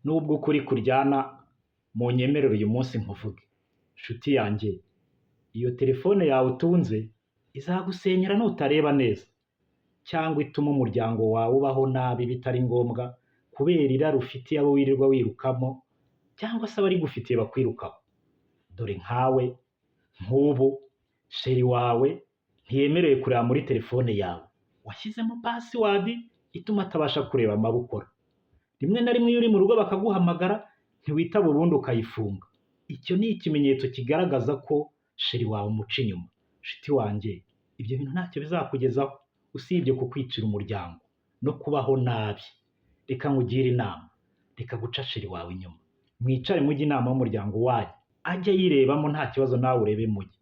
Nubwo ukuri kuryana, munyemerere uyu munsi nkuvuge. Nshuti yanjye, iyo telefone yawe utunze izagusenyera nutareba neza, cyangwa ituma umuryango wawe ubaho nabi bitari ngombwa kubera irari ufitiye abo wirirwa wirukamo, cyangwa se abarigufitiye bakwirukaho. Dore nkawe, nk'ubu, sheri wawe ntiyemerewe kureba muri telefone yawe. Washyizemo password ituma atabasha kureba amabukora. Rimwe na rimwe iyo uri mu rugo bakaguhamagara, ntiwitaba ubundi ukayifunga. Icyo ni ikimenyetso kigaragaza ko sheri wawe umuca inyuma. Nshuti wanjye, ibyo bintu ntacyo bizakugezaho usibye kukwicira umuryango no kubaho nabi. Reka nkugire inama, reka guca sheri wawe inyuma. Mwicare mujye inama y'umuryango wanyu, ajye ayirebamo nta kibazo nawe urebe mujye.